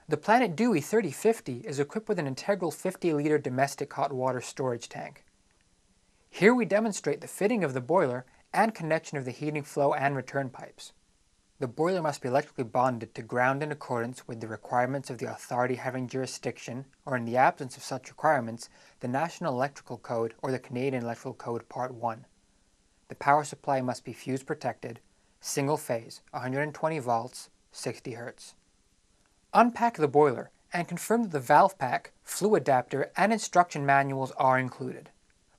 The Planet Dewey 3050 is equipped with an integral 50-liter domestic hot water storage tank. Here we demonstrate the fitting of the boiler and connection of the heating flow and return pipes. The boiler must be electrically bonded to ground in accordance with the requirements of the authority having jurisdiction, or in the absence of such requirements, the National Electrical Code or the Canadian Electrical Code Part 1. The power supply must be fuse protected, single phase, 120 volts, 60 Hz. Unpack the boiler and confirm that the valve pack, flue adapter, and instruction manuals are included.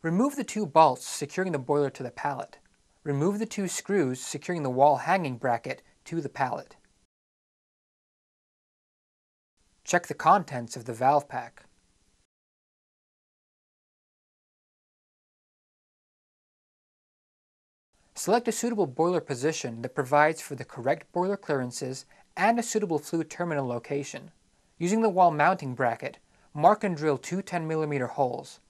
Remove the two bolts securing the boiler to the pallet. Remove the two screws securing the wall hanging bracket to the pallet. Check the contents of the valve pack. Select a suitable boiler position that provides for the correct boiler clearances and a suitable flue terminal location. Using the wall mounting bracket, mark and drill two 10mm holes.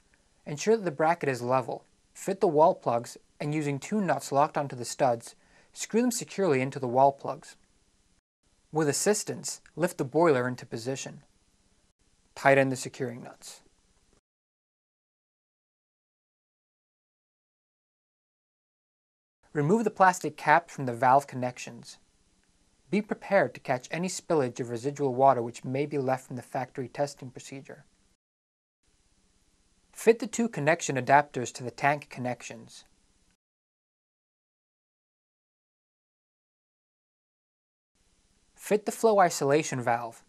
Ensure that the bracket is level. Fit the wall plugs, and using two nuts locked onto the studs, screw them securely into the wall plugs. With assistance, lift the boiler into position. Tighten the securing nuts. Remove the plastic caps from the valve connections. Be prepared to catch any spillage of residual water which may be left from the factory testing procedure. Fit the two connection adapters to the tank connections. Fit the flow isolation valve.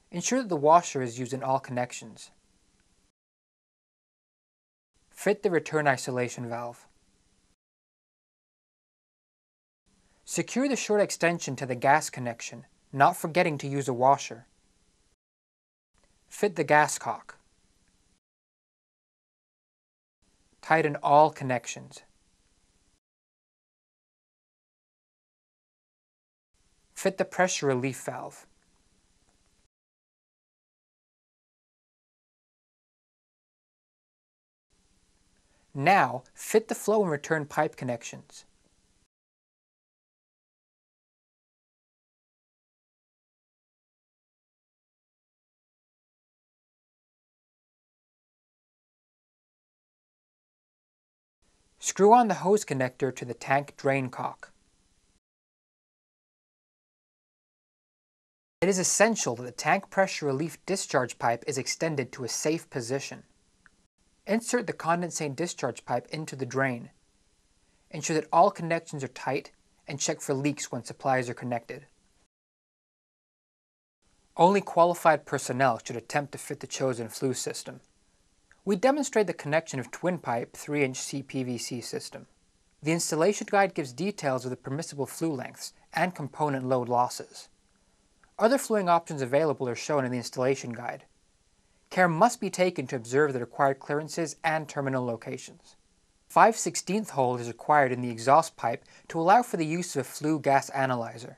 Ensure that the washer is used in all connections. Fit the return isolation valve. Secure the short extension to the gas connection, not forgetting to use a washer. Fit the gas cock. Tighten all connections. Fit the pressure relief valve. Now, fit the flow and return pipe connections. Screw on the hose connector to the tank drain cock. It is essential that the tank pressure relief discharge pipe is extended to a safe position. Insert the condensing discharge pipe into the drain. Ensure that all connections are tight and check for leaks when supplies are connected. Only qualified personnel should attempt to fit the chosen flue system. We demonstrate the connection of twin pipe 3-inch CPVC system. The installation guide gives details of the permissible flue lengths and component load losses. Other fluing options available are shown in the installation guide. Care must be taken to observe the required clearances and terminal locations. 5/16 hole is required in the exhaust pipe to allow for the use of a flue gas analyzer.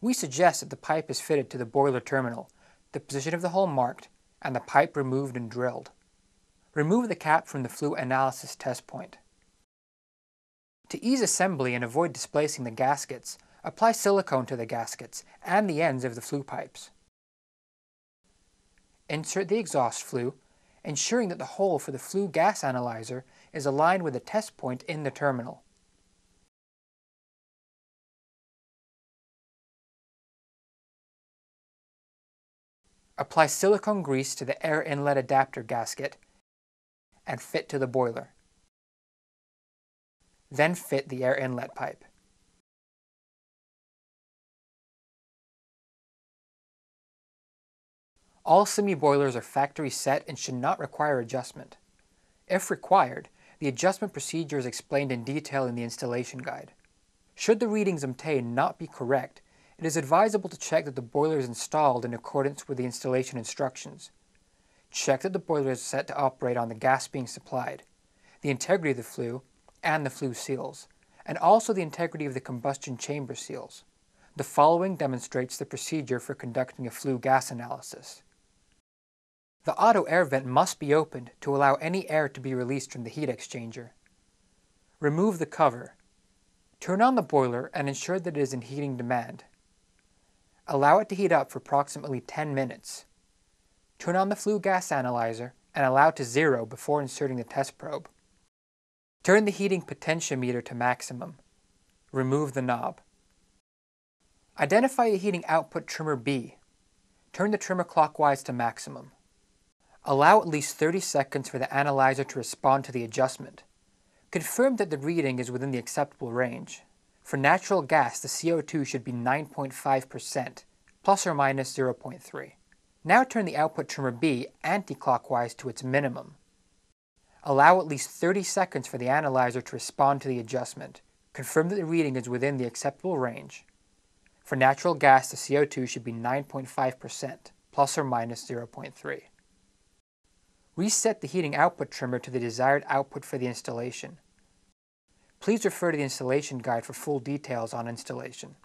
We suggest that the pipe is fitted to the boiler terminal, the position of the hole marked, and the pipe removed and drilled. Remove the cap from the flue analysis test point. To ease assembly and avoid displacing the gaskets, apply silicone to the gaskets and the ends of the flue pipes. Insert the exhaust flue, ensuring that the hole for the flue gas analyzer is aligned with the test point in the terminal. Apply silicone grease to the air inlet adapter gasket and fit to the boiler. Then fit the air inlet pipe. All Sime boilers are factory set and should not require adjustment. If required, the adjustment procedure is explained in detail in the installation guide. Should the readings obtained not be correct, it is advisable to check that the boiler is installed in accordance with the installation instructions. Check that the boiler is set to operate on the gas being supplied, the integrity of the flue, and the flue seals, and also the integrity of the combustion chamber seals. The following demonstrates the procedure for conducting a flue gas analysis. The auto air vent must be opened to allow any air to be released from the heat exchanger. Remove the cover. Turn on the boiler and ensure that it is in heating demand. Allow it to heat up for approximately 10 minutes. Turn on the flue gas analyzer and allow it to 0 before inserting the test probe. Turn the heating potentiometer to maximum. Remove the knob. Identify a heating output trimmer B. Turn the trimmer clockwise to maximum. Allow at least 30 seconds for the analyzer to respond to the adjustment. Confirm that the reading is within the acceptable range. For natural gas, the CO2 should be 9.5%, plus or minus 0.3. Now turn the output trimmer B anti-clockwise to its minimum. Allow at least 30 seconds for the analyzer to respond to the adjustment. Confirm that the reading is within the acceptable range. For natural gas, the CO2 should be 9.5%, plus or minus 0.3. Reset the heating output trimmer to the desired output for the installation. Please refer to the installation guide for full details on installation.